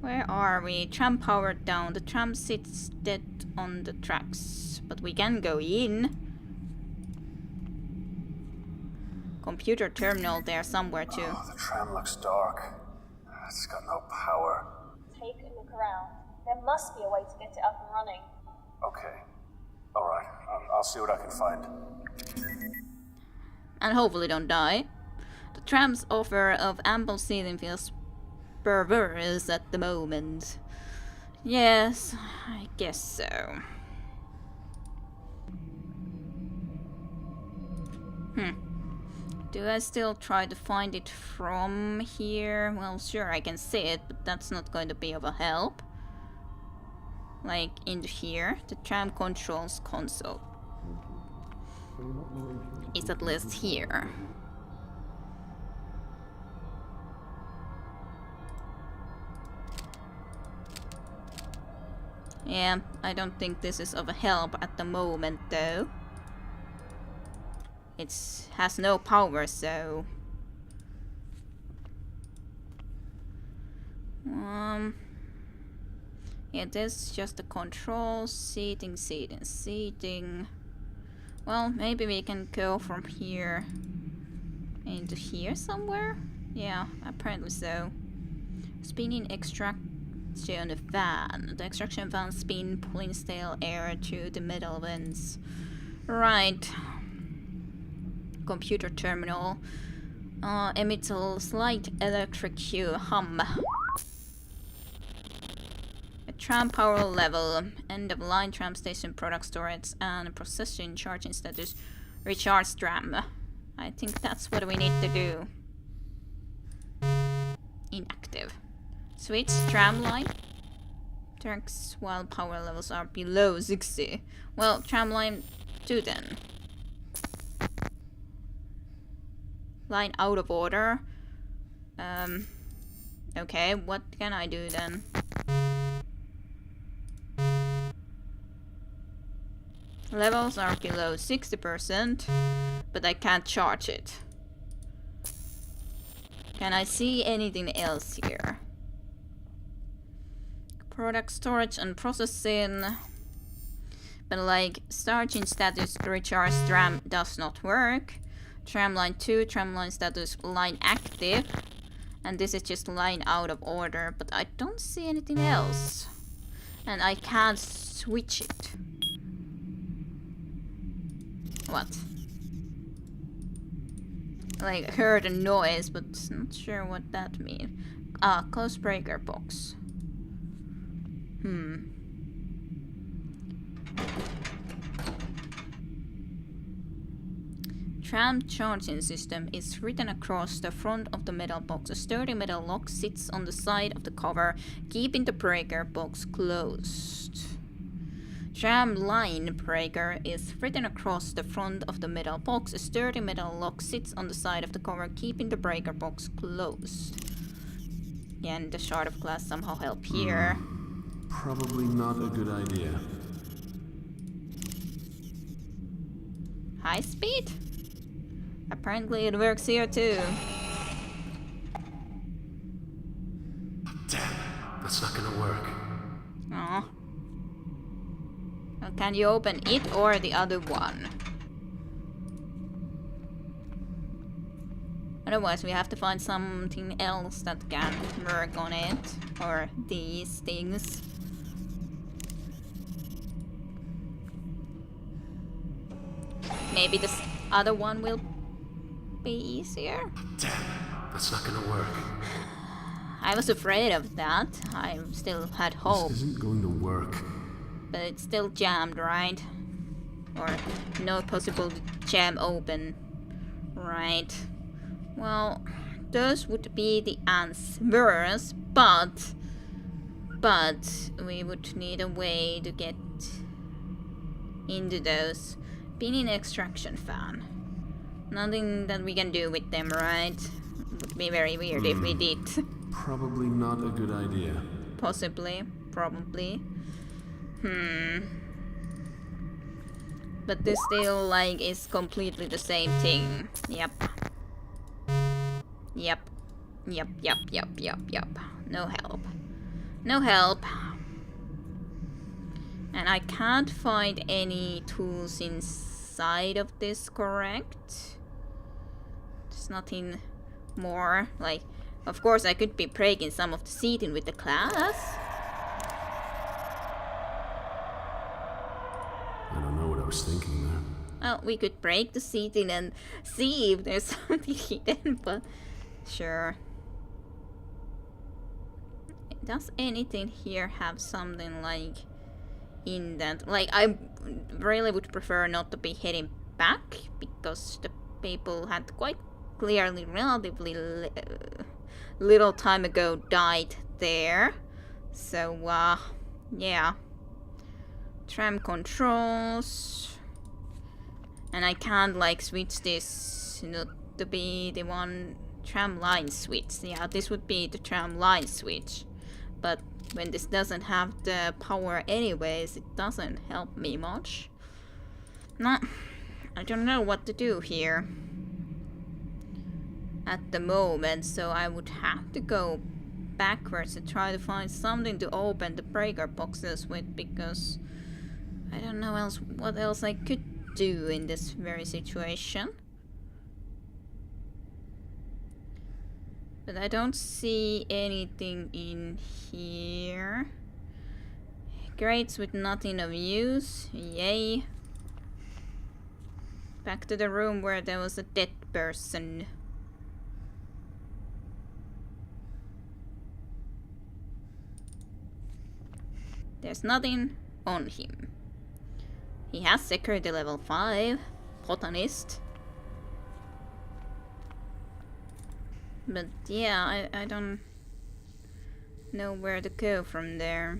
Where are we? Tram powered down. The tram sits dead on the tracks. But we can go in. Computer terminal there somewhere too. Oh, the tram looks dark. It's got no power. Take a look around. There must be a way to get it up and running. Okay. Alright, I'll see what I can find. And hopefully don't die. The tram's offer of ample seating feels perverse at the moment. Yes, I guess so. Do I still try to find it from here? Well, sure, I can see it, but that's not going to be of a help. Like, into here, the tram controls console is at least here. Yeah, I don't think this is of a help at the moment, though. It has no power, so... Yeah, this is just the controls, seating. Well, maybe we can go from here into here somewhere? Yeah, apparently so. Spinning extraction fan. The extraction fan spin, pulling stale air to the metal vents. Right. Computer terminal. Emits a slight electric hum. Tram power level, end of line tram station product storage and processing charging status, recharge tram. I think that's what we need to do. Inactive. Switch tram line. Tracks while power levels are below 60. Well, tram line 2 then. Line out of order. Okay, what can I do then? Levels are below 60%, but I can't charge it. Can I see anything else here? Product storage and processing. But like, charging status recharge tram does not work. Tram line 2, tram line status line active. And this is just line out of order, but I don't see anything else. And I can't switch it. What? Like, heard a noise, but not sure what that means. Ah, close breaker box. Tram charging system is written across the front of the metal box. A sturdy metal lock sits on the side of the cover, keeping the breaker box closed. Tram line breaker is written across the front of the metal box. A sturdy metal lock sits on the side of the cover, keeping the breaker box closed. Again, the shard of glass somehow help here. Probably not a good idea. High speed? Apparently it works here too. Damn, that's not gonna work. Aw. Well, can you open it or the other one? Otherwise we have to find something else that can work on it. Or these things. Maybe this other one will be easier? Damn, that's not gonna work. I was afraid of that. I still had hope. This isn't going to work. But it's still jammed, right? Or no possible to jam open. Right. Well, those would be the answers, but we would need a way to get into those. Spinning extraction fan. Nothing that we can do with them, right? Would be very weird if we did. Probably not a good idea. Possibly. Probably. But this still, like, is completely the same thing. Yep. No help. No help. And I can't find any tools inside of this, correct? There's nothing more. Like, of course I could be breaking some of the seating with the class. I don't know what I was thinking there. Well, we could break the seating and see if there's something hidden, but sure. Does anything here have something like in that? Like, I really would prefer not to be heading back because the people had quite clearly relatively little time ago died there. So, yeah. Tram controls. And I can't like switch this, you know, to be the one tram line switch. Yeah, this would be the tram line switch. But when this doesn't have the power anyways, it doesn't help me much. No, I don't know what to do here at the moment, so I would have to go backwards and try to find something to open the breaker boxes with, because I don't know what else I could do in this very situation. But I don't see anything in here. Crates with nothing of use. Yay. Back to the room where there was a dead person. There's nothing on him. He has security level 5. Botanist. But yeah, I don't know where to go from there.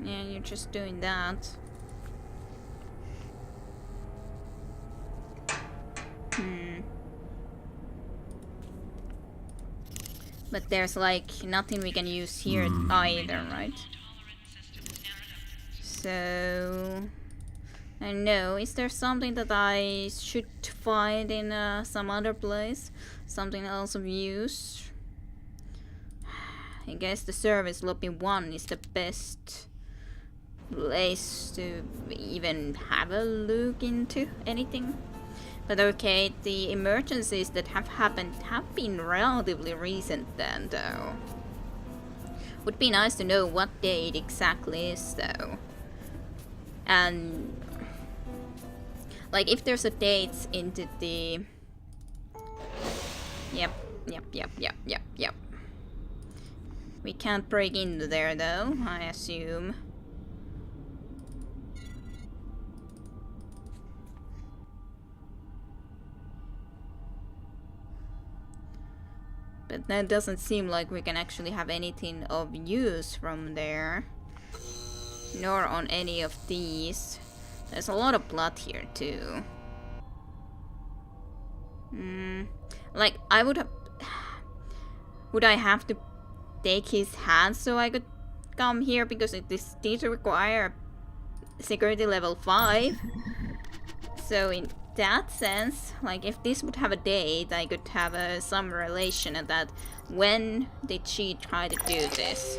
Yeah, you're just doing that. But there's like nothing we can use here either, right? So I know, is there something that I should find in some other place? Something else of use? I guess the service lobby 1 is the best place to even have a look into anything. But okay, the emergencies that have happened have been relatively recent then, though. Would be nice to know what date exactly is, though. And like if there's a date into the... Yep. We can't break into there, though, I assume. But that doesn't seem like we can actually have anything of use from there. Nor on any of these. There's a lot of blood here too. Like, I would have... Would I have to take his hand so I could come here? Because this did require security level 5. So in that sense, like if this would have a date, I could have some relation at that. When did she try to do this?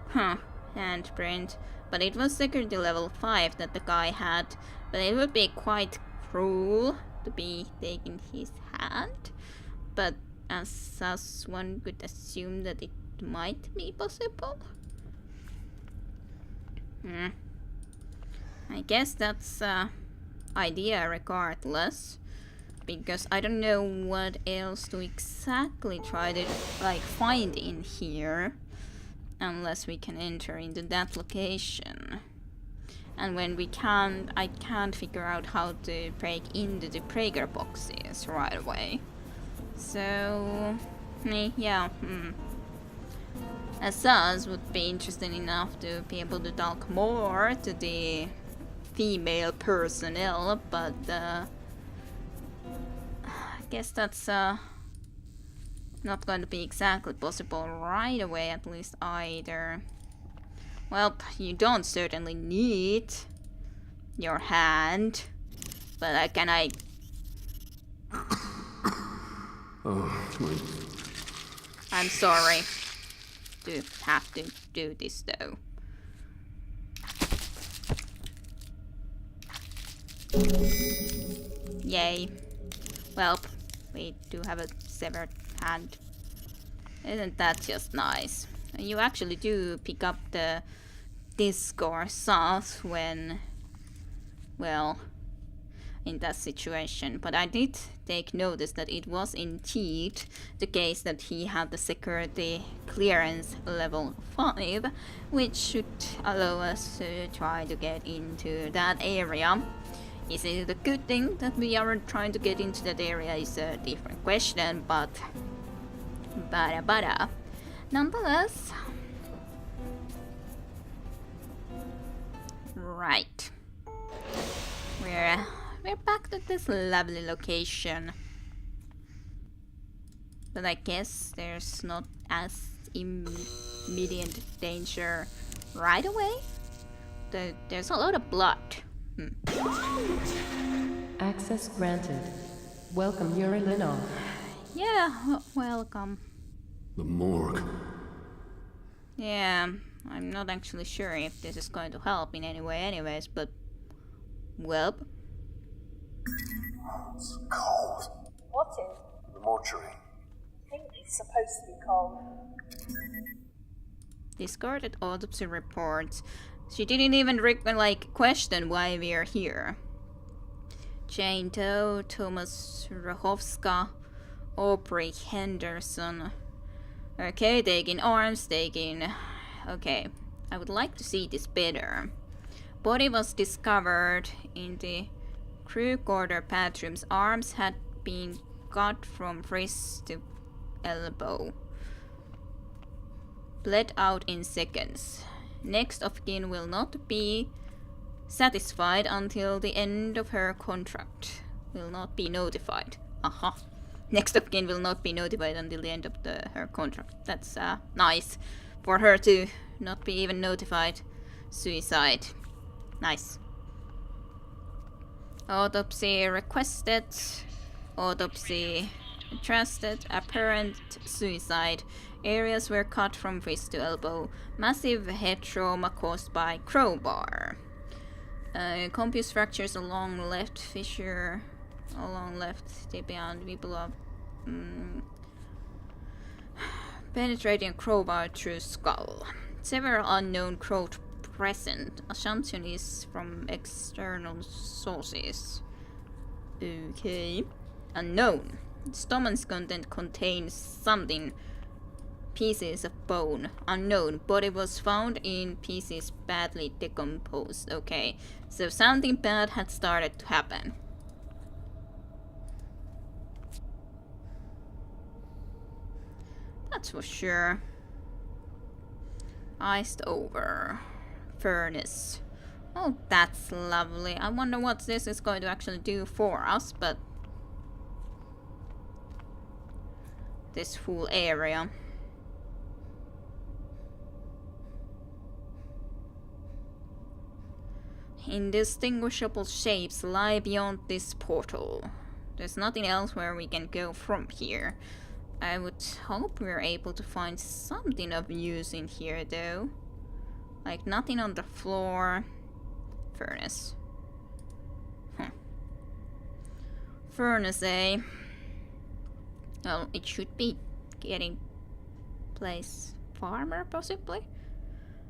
Huh, handprint. But it was security level 5 that the guy had. But it would be quite cruel to be taking his hand. But as one could assume that it might be possible. I guess that's idea regardless, because I don't know what else to exactly try to like find in here unless we can enter into that location. And when we can't, I can't figure out how to break into the breaker boxes right away. So yeah, as us would be interesting enough to be able to talk more to the female personnel, but I guess that's Not going to be exactly possible right away, at least either. Well, you don't certainly need your hand, but can I? Oh, my. I'm sorry to have to do this though. Yay. Well, we do have a severed hand. Isn't that just nice? You actually do pick up the disc or sauce when, well, in that situation. But I did take notice that it was indeed the case that he had the security clearance level 5, which should allow us to try to get into that area. Is it a good thing that we are trying to get into that area is a different question, but nonetheless. Right. We're back to this lovely location. But I guess there's not as immediate danger right away. There's a lot of blood. Access granted. Welcome, Yuri Linov. Yeah, welcome. The morgue. Yeah, I'm not actually sure if this is going to help in any way anyways, but... well... It's cold. What is? The mortuary. I think it's supposed to be cold. Discarded autopsy reports. She didn't even question why we are here. Jane Doe, Thomas Rachowska, Aubrey Henderson. Okay, taking arms, taking... okay, I would like to see this better. Body was discovered in the crew quarter bathrooms. Arms had been cut from wrist to elbow. Bled out in seconds. Next of kin will not be satisfied until the end of her contract. Will not be notified. Aha. Next of kin will not be notified until the end of her contract. That's nice. For her to not be even notified. Suicide. Nice. Autopsy requested. Autopsy trusted. Apparent suicide. Areas were cut from wrist to elbow. Massive head trauma caused by crowbar. Compus fractures along left fissure. Along left tibia and fibula. Penetrating crowbar through skull. Several unknown growth present. Assumption is from external sources. Okay. Unknown. Stomach's content contains something. Pieces of bone. Unknown. Body was found in pieces badly decomposed. Okay. So something bad had started to happen. That's for sure. Iced over. Furnace. Oh, that's lovely. I wonder what this is going to actually do for us, but... this full area. Indistinguishable shapes lie beyond this portal. There's nothing else where we can go from here. I would hope we're able to find something of use in here though. Like nothing on the floor. Furnace. Furnace, eh? Well, it should be getting place farmer possibly?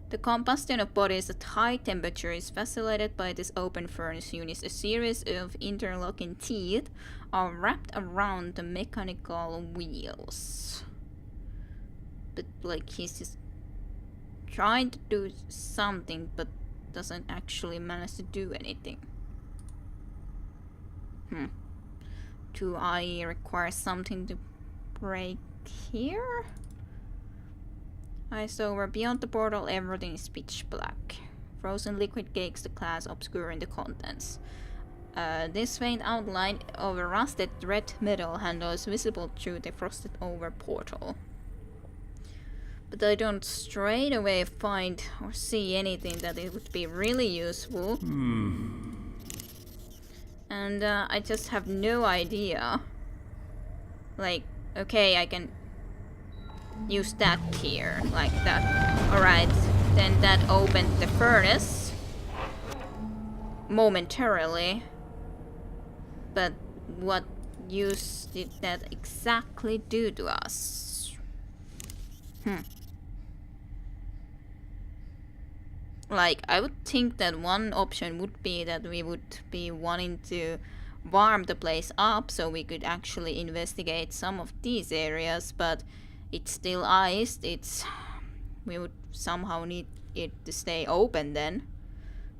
The combustion of bodies at high temperature is facilitated by this open furnace unit. A series of interlocking teeth are wrapped around the mechanical wheels. But like he's just trying to do something but doesn't actually manage to do anything. Do I require something to break here? Eyes over. Beyond the portal, everything is pitch black. Frozen liquid cakes the glass, obscuring the contents. This faint outline of a rusted red metal handle is visible through the frosted over portal. But I don't straight away find or see anything that it would be really useful. And I just have no idea. Like, okay, I can use that here, like that. Alright, then that opened the furnace momentarily. But what use did that exactly do to us? Like, I would think that one option would be that we would be wanting to warm the place up so we could actually investigate some of these areas, but it's still iced. We would somehow need it to stay open then.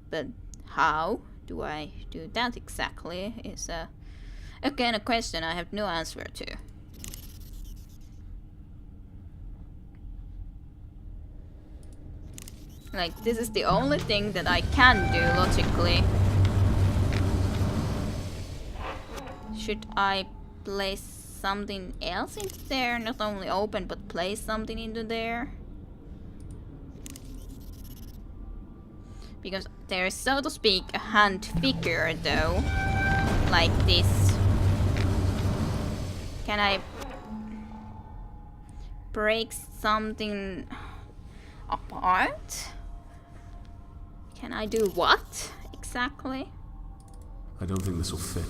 But how do I do that exactly is again a question I have no answer to. Like, this is the only thing that I can do logically. Should I place something else into there? Not only open, but place something into there? Because there is, so to speak, a hand figure though. Like this. Can I break something apart? Can I do what exactly? I don't think this will fit.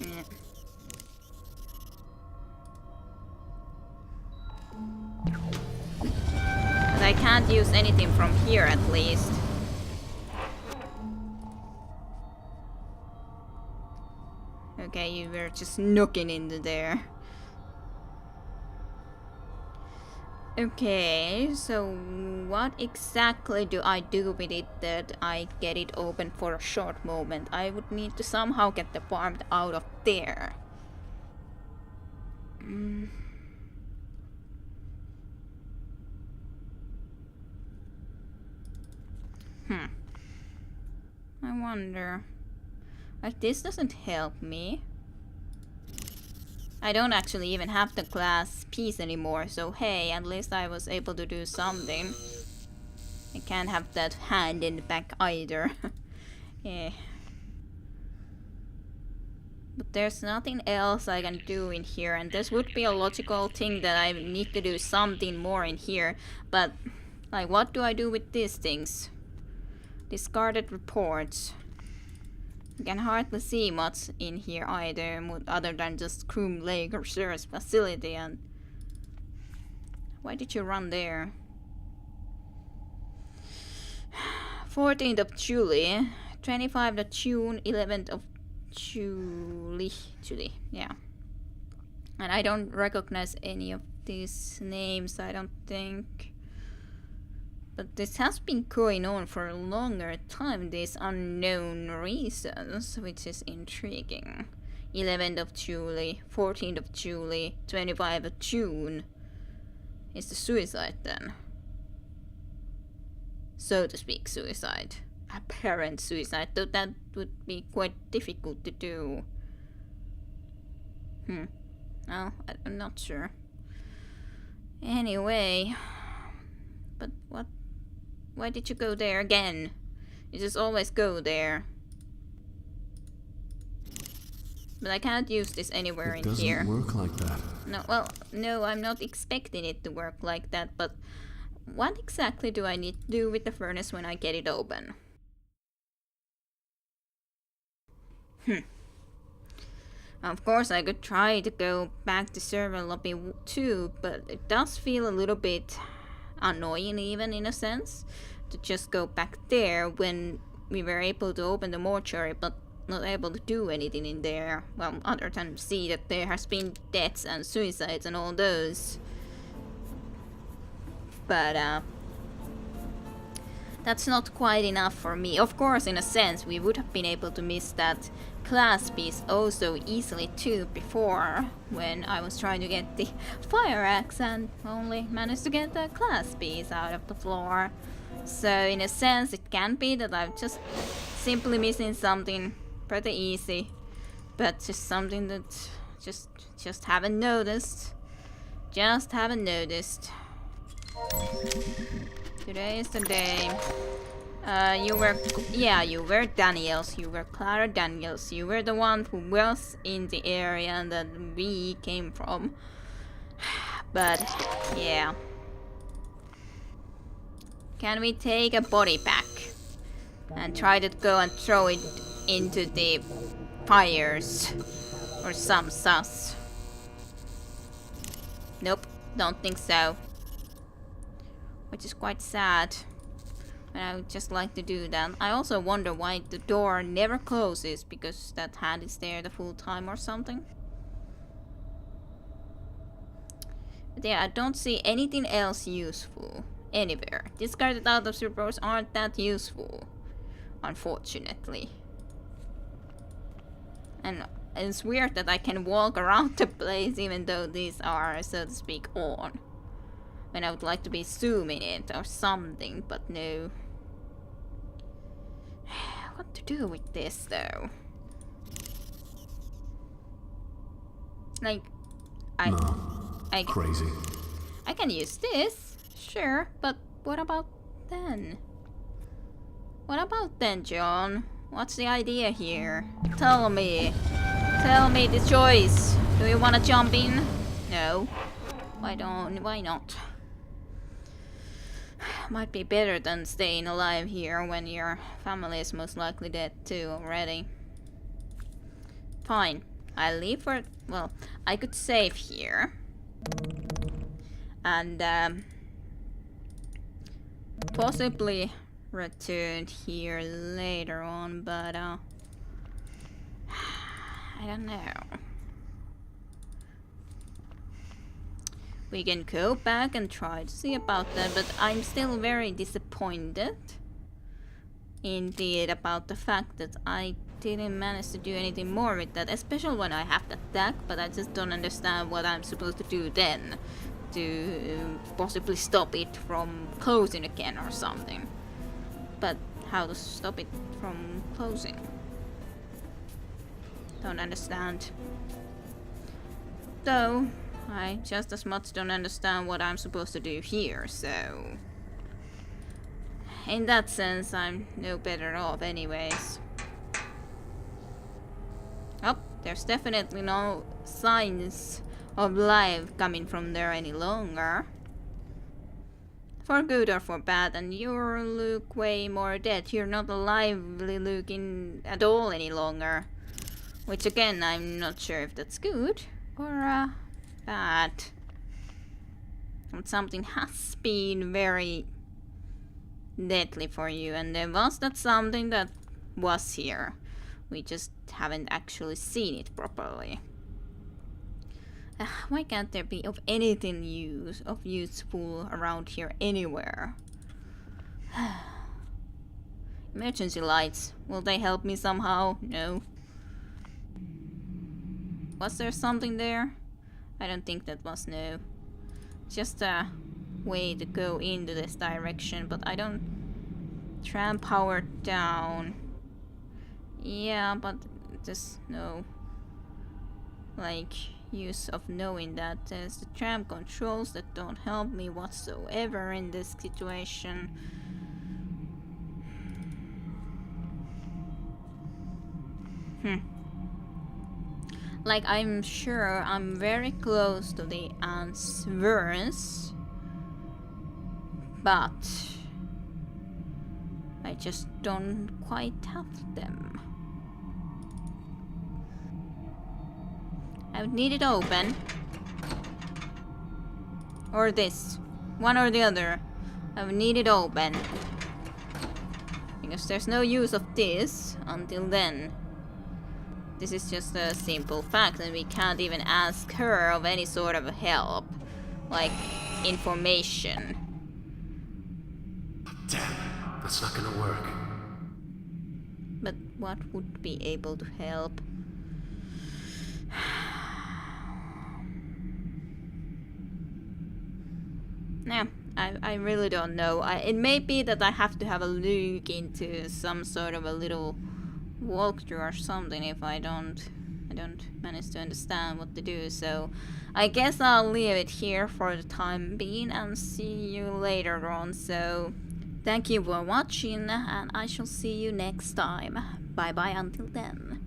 Yeah. But I can't use anything from here at least. Okay, you were just knocking into there. Okay, so what exactly do I do with it that I get it open for a short moment? I would need to somehow get the warmth out of there. I wonder. Like, this doesn't help me. I don't actually even have the glass piece anymore, so hey, at least I was able to do something. I can't have that hand in the back either. Yeah. But there's nothing else I can do in here, and this would be a logical thing that I need to do something more in here. But, like, what do I do with these things? Discarded reports. You can hardly see much in here either, other than just Groom Lake Research Facility. And why did you run there? 14th of July, 25th of June, 11th of July, yeah. And I don't recognize any of these names, I don't think. But this has been going on for a longer time, these unknown reasons, which is intriguing. 11th of July, 14th of July, 25th of June. Is the suicide then? So to speak, suicide. Apparent suicide, though that would be quite difficult to do. Well, I'm not sure. Anyway. But what? Why did you go there again? You just always go there. But I can't use this anywhere in here. It doesn't work like that. No, well, no, I'm not expecting it to work like that, but what exactly do I need to do with the furnace when I get it open? Of course, I could try to go back to server lobby 2, but it does feel a little bit annoying, even in a sense, to just go back there when we were able to open the mortuary but not able to do anything in there. Well, other than see that there has been deaths and suicides and all those. But that's not quite enough for me. Of course, in a sense, we would have been able to miss that class piece oh so easily too before, when I was trying to get the fire axe and only managed to get the class piece out of the floor. So in a sense, it can be that I'm just simply missing something pretty easy, but just something that just haven't noticed. Just haven't noticed. Today is the day. You were Daniels. You were Clara Daniels. You were the one who was in the area that we came from. But, yeah. Can we take a body back? And try to go and throw it into the fires? Or some sus? Nope, don't think so. Which is quite sad. And I would just like to do that. I also wonder why the door never closes, because that hand is there the full time or something. But yeah, I don't see anything else useful anywhere. Discarded out of supers aren't that useful, unfortunately. And it's weird that I can walk around the place even though these are, so to speak, on. When I would like to be zooming it or something, but no. What to do with this though? Like, Crazy. I can use this, sure, but what about then? What about then, John? What's the idea here? Tell me. Tell me the choice. Do you want to jump in? No. Why not? Might be better than staying alive here when your family is most likely dead too already. Fine. I leave for... well, I could save here. And, possibly return here later on, but, I don't know. We can go back and try to see about that, but I'm still very disappointed indeed about the fact that I didn't manage to do anything more with that, especially when I have the deck, but I just don't understand what I'm supposed to do then to possibly stop it from closing again or something. But how to stop it from closing? Don't understand. Though I just as much don't understand what I'm supposed to do here, so in that sense I'm no better off anyways. Oh, there's definitely no signs of life coming from there any longer. For good or for bad, and you look way more dead. You're not lively looking at all any longer. Which again, I'm not sure if that's good or bad. And something has been very deadly for you, and there was that something that was here. We just haven't actually seen it properly. Why can't there be of anything useful around here anywhere? Emergency lights. Will they help me somehow? No. Was there something there? I don't think that was no. Just a way to go into this direction, but I don't... Tram power down. Yeah, but there's no... like... use of knowing that there's the tram controls that don't help me whatsoever in this situation. Like, I'm sure I'm very close to the answers, but I just don't quite have them. I would need it open. Or this. One or the other. I would need it open. Because there's no use of this until then. This is just a simple fact, and we can't even ask her of any sort of help. Like, information. Damn, that's not gonna work. But what would be able to help? Yeah, I really don't know. It may be that I have to have a look into some sort of a little walkthrough or something if I don't manage to understand what to do. So I guess I'll leave it here for the time being and see you later on. So thank you for watching, and I shall see you next time. Bye bye until then.